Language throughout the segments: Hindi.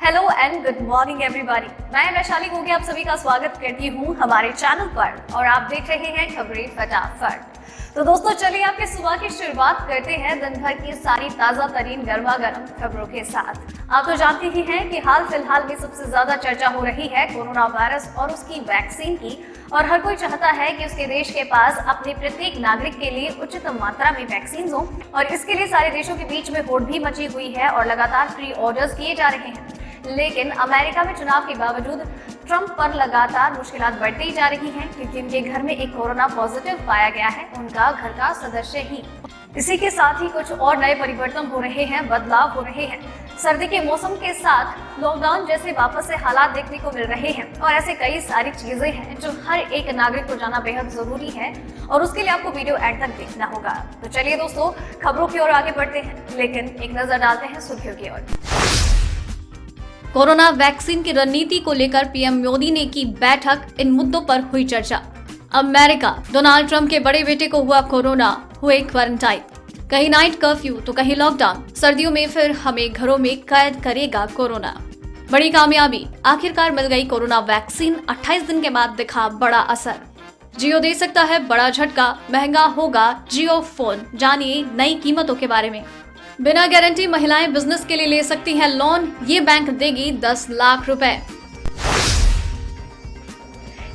Hello and good morning everybody. मैं वैशाली गोगे आप सभी का स्वागत करती हूँ हमारे चैनल पर और आप देख रहे हैं खबरें फटाफट। तो दोस्तों चलिए आपके सुबह की शुरुआत करते हैं दिन भर की सारी ताजा तरीन गर्मा गर्म खबरों के साथ। आप तो जानते ही हैं कि हाल फिलहाल में सबसे ज्यादा चर्चा हो रही है कोरोना वायरस और उसकी वैक्सीन की, और हर कोई चाहता है कि उसके देश के पास अपने प्रत्येक नागरिक के लिए उचित मात्रा में वैक्सीन हो, और इसके लिए सारे देशों के बीच में होड़ भी मची हुई है और लगातार प्री ऑर्डर्स किए जा रहे हैं। लेकिन अमेरिका में चुनाव के बावजूद ट्रंप पर लगातार मुश्किलात बढ़ती जा रही हैं, क्योंकि उनके घर में एक कोरोना पॉजिटिव पाया गया है, उनका घर का सदस्य ही। इसी के साथ ही कुछ और नए परिवर्तन हो रहे हैं, बदलाव हो रहे हैं। सर्दी के मौसम के साथ लॉकडाउन जैसे वापस से हालात देखने को मिल रहे हैं, और ऐसे कई सारी चीजें हैं जो हर एक नागरिक को जानना बेहद जरूरी है, और उसके लिए आपको वीडियो एंड तक देखना होगा। तो चलिए दोस्तों खबरों की ओर आगे बढ़ते हैं, लेकिन एक नजर डालते हैं सुर्खियों की ओर। कोरोना वैक्सीन की रणनीति को लेकर पीएम मोदी ने की बैठक, इन मुद्दों पर हुई चर्चा। अमेरिका, डोनाल्ड ट्रंप के बड़े बेटे को हुआ कोरोना, हुए क्वारंटाइन। कहीं नाइट कर्फ्यू तो कहीं लॉकडाउन, सर्दियों में फिर हमें घरों में कैद करेगा कोरोना। बड़ी कामयाबी, आखिरकार मिल गई कोरोना वैक्सीन, 28 दिन के बाद दिखा बड़ा असर। जियो दे सकता है बड़ा झटका, महंगा होगा जियो फोन, जानिए नई कीमतों के बारे में। बिना गारंटी महिलाएं बिजनेस के लिए ले सकती हैं लोन, ये बैंक देगी 10 लाख रुपए।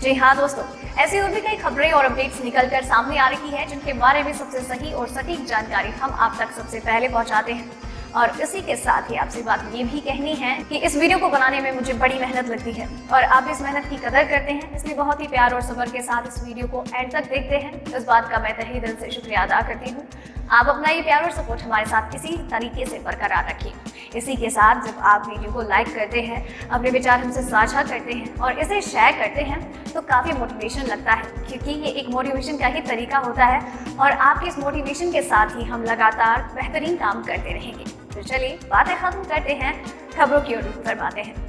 जी हाँ दोस्तों, ऐसी और भी कई खबरें और अपडेट्स निकलकर सामने आ रही है, जिनके बारे में सबसे सही और सटीक जानकारी हम आप तक सबसे पहले पहुंचाते हैं। और इसी के साथ ही आपसे बात ये भी कहनी है कि इस वीडियो को बनाने में मुझे बड़ी मेहनत लगती है, और आप इस मेहनत की कदर करते हैं, इसलिए बहुत ही प्यार और सब्र के साथ इस वीडियो को एंड तक देखते हैं। इस बात का मैं तहे दिल से शुक्रिया अदा करती हूँ। आप अपना ये प्यार और सपोर्ट हमारे साथ इसी तरीके से बरकरार रखिए। इसी के साथ जब आप वीडियो को लाइक करते हैं, अपने विचार हमसे साझा करते हैं और इसे शेयर करते हैं, तो काफ़ी मोटिवेशन लगता है, क्योंकि ये एक मोटिवेशन का ही तरीका होता है, और आपके इस मोटिवेशन के साथ ही हम लगातार बेहतरीन काम करते रहेंगे। तो चलिए बातें खत्म करते हैं, खबरों की ओर रुख फरमाते हैं।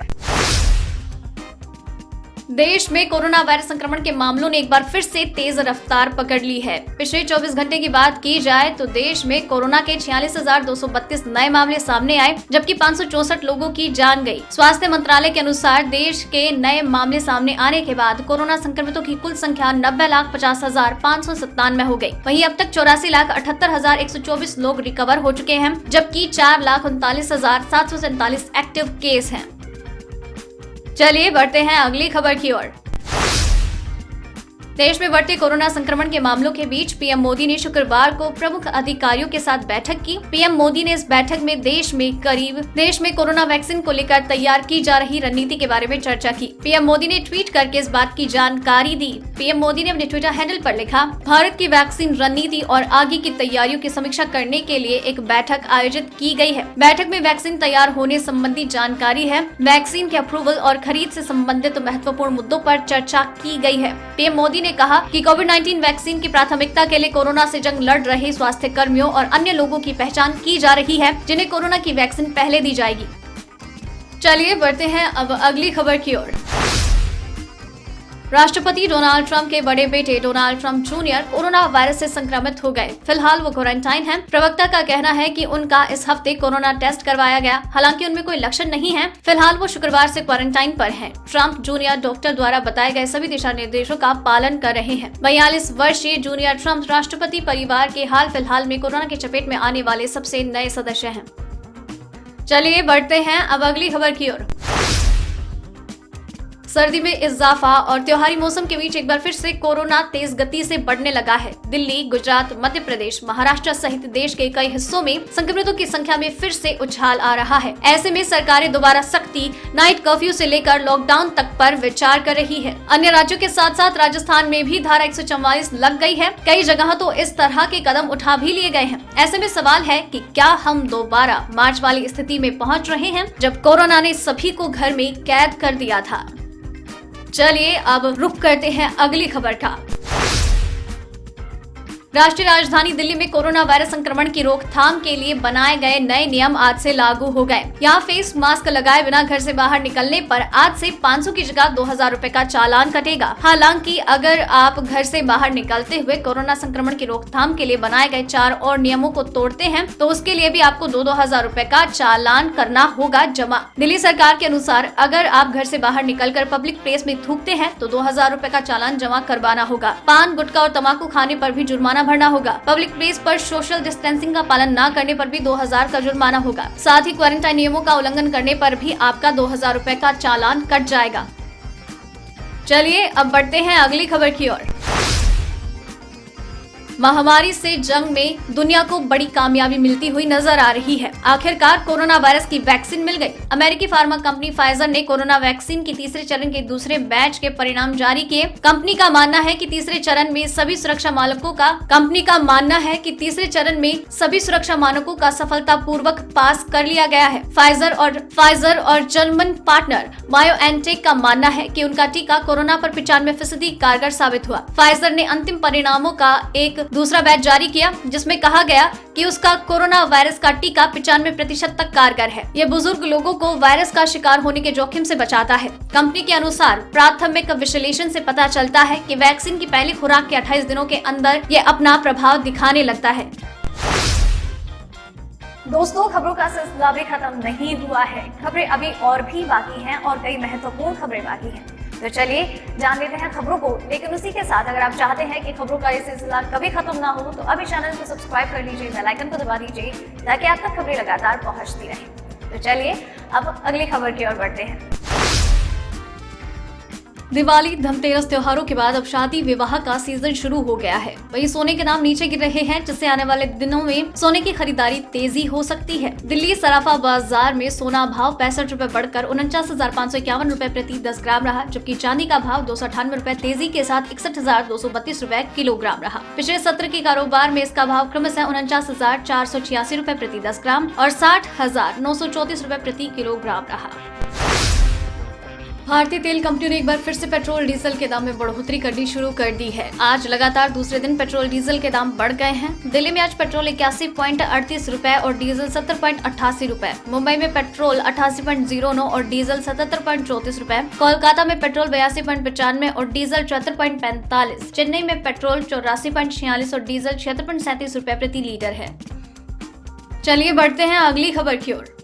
देश में कोरोना वायरस संक्रमण के मामलों ने एक बार फिर से तेज रफ्तार पकड़ ली है। पिछले 24 घंटे की बात की जाए तो देश में कोरोना के 46,232 नए मामले सामने आए, जबकि 564 लोगों की जान गई। स्वास्थ्य मंत्रालय के अनुसार देश के नए मामले सामने आने के बाद कोरोना संक्रमितों की कुल संख्या 90,50,597 हो गई। वहीं अब तक 84,78,124 लोग रिकवर हो चुके हैं, जबकि 4,39,747 एक्टिव केस हैं। चलिए बढ़ते हैं अगली खबर की ओर। देश में बढ़ते कोरोना संक्रमण के मामलों के बीच पीएम मोदी ने शुक्रवार को प्रमुख अधिकारियों के साथ बैठक की। पीएम मोदी ने इस बैठक में देश में कोरोना वैक्सीन को लेकर तैयार की जा रही रणनीति के बारे में चर्चा की। पीएम मोदी ने ट्वीट करके इस बात की जानकारी दी। पीएम मोदी ने अपने ट्विटर हैंडल पर लिखा, भारत की वैक्सीन रणनीति और आगे की तैयारियों की समीक्षा करने के लिए एक बैठक आयोजित की गई है। बैठक में वैक्सीन तैयार होने संबंधी जानकारी है, वैक्सीन के अप्रूवल और खरीद से संबंधित महत्वपूर्ण मुद्दों पर चर्चा की गई है। पीएम मोदी ने कहा कि कोविड-19 वैक्सीन की प्राथमिकता के लिए कोरोना से जंग लड़ रहे स्वास्थ्य कर्मियों और अन्य लोगों की पहचान की जा रही है, जिन्हें कोरोना की वैक्सीन पहले दी जाएगी। चलिए बढ़ते हैं अब अगली खबर की ओर। राष्ट्रपति डोनाल्ड ट्रंप के बड़े बेटे Donald Trump junior corona virus से संक्रमित हो गए। फिलहाल वो क्वारंटाइन हैं। प्रवक्ता का कहना है कि उनका इस हफ्ते कोरोना टेस्ट करवाया गया, हालांकि उनमें कोई लक्षण नहीं है। फिलहाल वो शुक्रवार से क्वारंटाइन पर हैं। ट्रंप जूनियर डॉक्टर द्वारा बताए गए सभी दिशा निर्देशों का पालन कर रहे हैं। 42 वर्षीय जूनियर ट्रंप राष्ट्रपति परिवार के हाल फिलहाल में कोरोना की चपेट में आने वाले सबसे नए सदस्य हैं। चलिए बढ़ते हैं अब अगली खबर की ओर। सर्दी में इजाफा और त्योहारी मौसम के बीच एक बार फिर से कोरोना तेज गति से बढ़ने लगा है। दिल्ली, गुजरात, मध्य प्रदेश, महाराष्ट्र सहित देश के कई हिस्सों में संक्रमितों की संख्या में फिर से उछाल आ रहा है। ऐसे में सरकारें दोबारा सख्ती, नाइट कर्फ्यू से लेकर लॉकडाउन तक पर विचार कर रही है। अन्य राज्यों के साथ साथ राजस्थान में भी धारा 144 लग गई है। कई जगह तो इस तरह के कदम उठा भी लिए गए हैं। ऐसे में सवाल है कि क्या हम दोबारा मार्च वाली स्थिति में पहुँच रहे हैं, जब कोरोना ने सभी को घर में कैद कर दिया था। चलिए अब रुख करते हैं अगली खबर का। राष्ट्रीय राजधानी दिल्ली में कोरोना वायरस संक्रमण की रोकथाम के लिए बनाए गए नए नियम आज से लागू हो गए। यहाँ फेस मास्क लगाए बिना घर से बाहर निकलने पर आज से 500 की जगह 2000 रुपए का चालान कटेगा। हालांकि अगर आप घर से बाहर निकलते हुए कोरोना संक्रमण की रोकथाम के लिए बनाए गए 4 और नियमों को तोड़ते हैं तो उसके लिए भी आपको 2-2000 रुपए का चालान करना होगा जमा। दिल्ली सरकार के अनुसार अगर आप घर से बाहर निकलकर पब्लिक प्लेस में थूकते हैं तो 2000 रुपए का चालान जमा करवाना होगा। पान, गुटखा और तम्बाकू खाने पर भी जुर्माना भरना होगा। पब्लिक प्लेस पर सोशल डिस्टेंसिंग का पालन न करने पर भी 2000 का जुर्माना होगा। साथ ही क्वारंटाइन नियमों का उल्लंघन करने पर भी आपका 2000 रुपए का चालान कट जाएगा। चलिए अब बढ़ते हैं अगली खबर की ओर। महामारी से जंग में दुनिया को बड़ी कामयाबी मिलती हुई नजर आ रही है। आखिरकार कोरोना वायरस की वैक्सीन मिल गई। अमेरिकी फार्मा कंपनी फाइजर ने कोरोना वैक्सीन की तीसरे चरण के दूसरे बैच के परिणाम जारी किए। कंपनी का मानना है कि तीसरे चरण में सभी सुरक्षा मानकों का सफलतापूर्वक पास कर लिया गया है। फाइजर और जर्मन पार्टनर बायोएनटेक का मानना है कि उनका टीका कोरोना पर 95% कारगर साबित हुआ। फाइजर ने अंतिम परिणामों का एक दूसरा बैच जारी किया जिसमें कहा गया कि उसका कोरोना वायरस का टीका 95% तक कारगर है। यह बुजुर्ग लोगों को वायरस का शिकार होने के जोखिम से बचाता है। कंपनी के अनुसार प्राथमिक विश्लेषण से पता चलता है कि वैक्सीन की पहली खुराक के 28 दिनों के अंदर ये अपना प्रभाव दिखाने लगता है। दोस्तों, खबरों का सिलसिला भी खत्म नहीं हुआ है। खबरें अभी और भी बाकी हैं और कई महत्वपूर्ण खबरें बाकी हैं। तो चलिए जान लेते हैं खबरों को। लेकिन उसी के साथ अगर आप चाहते हैं कि खबरों का ये सिलसिला कभी खत्म ना हो तो अभी चैनल को सब्सक्राइब कर लीजिए, बेल आइकन को दबा दीजिए ताकि आप तक खबरें लगातार पहुंचती रहें। तो चलिए अब अगली खबर की ओर बढ़ते हैं। दिवाली, धनतेरस त्योहारों के बाद अब शादी विवाह का सीजन शुरू हो गया है। वहीं सोने के दाम नीचे गिर रहे हैं जिससे आने वाले दिनों में सोने की खरीदारी तेजी हो सकती है। दिल्ली सराफा बाजार में सोना भाव 65 रुपए बढ़कर 49,551 रुपए प्रति 10 ग्राम रहा, जबकि चांदी का भाव 298 रुपए तेजी के साथ 61,232 रुपए किलोग्राम रहा। पिछले सत्र के कारोबार में इसका भाव क्रमशः 49,486 रुपए प्रति 10 ग्राम और 60,934 रुपए प्रति किलोग्राम रहा। भारतीय तेल कंपनियों ने एक बार फिर से पेट्रोल डीजल के दाम में बढ़ोतरी करनी शुरू कर दी है। आज लगातार दूसरे दिन पेट्रोल डीजल के दाम बढ़ गए हैं। दिल्ली में आज पेट्रोल 81.38 रुपए और डीजल 70.88 रुपए, मुंबई में पेट्रोल 88.09 और डीजल 77.34 रुपए, कोलकाता में पेट्रोल 82.95 और डीजल 74.45, चेन्नई में पेट्रोल 84.46 और डीजल 76.37 रुपए प्रति लीटर है। चलिए बढ़ते हैं अगली खबर की ओर।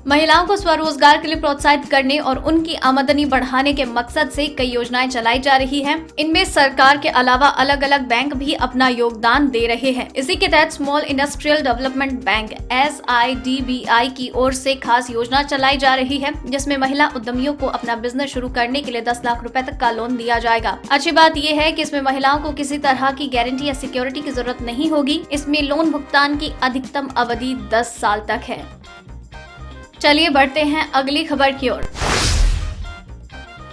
महिलाओं को स्वरोजगार के लिए प्रोत्साहित करने और उनकी आमदनी बढ़ाने के मकसद से कई योजनाएं चलाई जा रही हैं। इनमें सरकार के अलावा अलग अलग बैंक भी अपना योगदान दे रहे हैं। इसी के तहत small industrial development bank SIDBI की ओर से खास योजना चलाई जा रही है जिसमें महिला उद्यमियों को अपना बिजनेस शुरू करने के लिए 10 लाख रुपए तक का लोन दिया जाएगा। अच्छी बात यह है कि इसमें महिलाओं को किसी तरह की गारंटी या सिक्योरिटी की जरूरत नहीं होगी। इसमें लोन भुगतान की अधिकतम अवधि 10 साल तक है। चलिए बढ़ते हैं अगली खबर की ओर।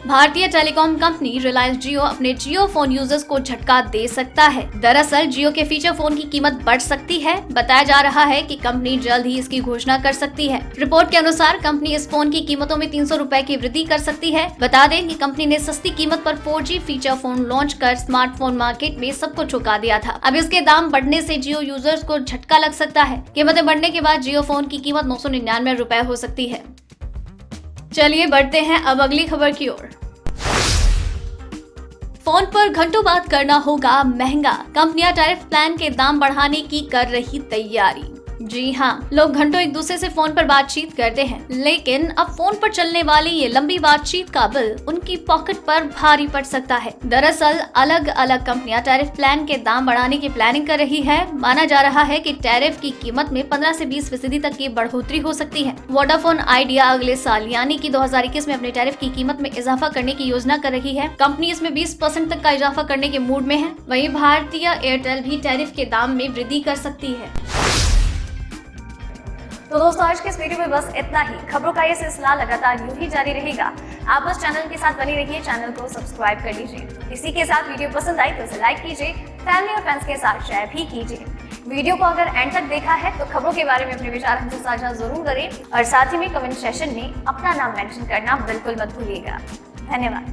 भारतीय टेलीकॉम कंपनी रिलायंस जियो अपने जियो फोन यूजर्स को झटका दे सकता है। दरअसल जियो के फीचर फोन की कीमत बढ़ सकती है। बताया जा रहा है कि कंपनी जल्द ही इसकी घोषणा कर सकती है। रिपोर्ट के अनुसार कंपनी इस फोन की कीमतों में 300 रुपए की वृद्धि कर सकती है। बता दें कि कंपनी ने सस्ती कीमत पर 4G फीचर फोन लॉन्च कर स्मार्टफोन मार्केट में सबको चौंका दिया था। अब इसके दाम बढ़ने से जियो यूजर्स को झटका लग सकता है। कीमतें बढ़ने के बाद जियो फोन की कीमत 999 रुपए हो सकती है। चलिए बढ़ते हैं अब अगली खबर की ओर। फोन पर घंटों बात करना होगा महंगा, कंपनियां टैरिफ प्लान के दाम बढ़ाने की कर रही तैयारी। जी हाँ, लोग घंटों एक दूसरे से फोन पर बातचीत करते हैं, लेकिन अब फोन पर चलने वाली ये लंबी बातचीत का बिल उनकी पॉकेट पर भारी पड़ सकता है। दरअसल अलग अलग कंपनियां टैरिफ प्लान के दाम बढ़ाने की प्लानिंग कर रही है। माना जा रहा है कि टैरिफ की कीमत में 15 से 20% तक की बढ़ोतरी हो सकती है। वोडाफोन आइडिया अगले साल यानी कि 2021 में अपने टैरिफ की कीमत में इजाफा करने की योजना कर रही है। कंपनी इसमें 20% तक का इजाफा करने के मूड में है। वहीं भारतीय एयरटेल भी टैरिफ के दाम में वृद्धि कर सकती है। तो दोस्तों आज के इस वीडियो में बस इतना ही। खबरों का ये सिलसिला लगातार यूं ही जारी रहेगा। आप बस चैनल के साथ बनी रहिए, चैनल को सब्सक्राइब कर लीजिए। इसी के साथ वीडियो पसंद आई तो इसे लाइक कीजिए, फैमिली और फ्रेंड्स के साथ शेयर भी कीजिए। वीडियो को अगर एंड तक देखा है तो खबरों के बारे में अपने विचार हमसे साझा जरूर करें और साथ ही में कमेंट सेशन में अपना नाम मेंशन करना बिल्कुल मत भूलिएगा। धन्यवाद।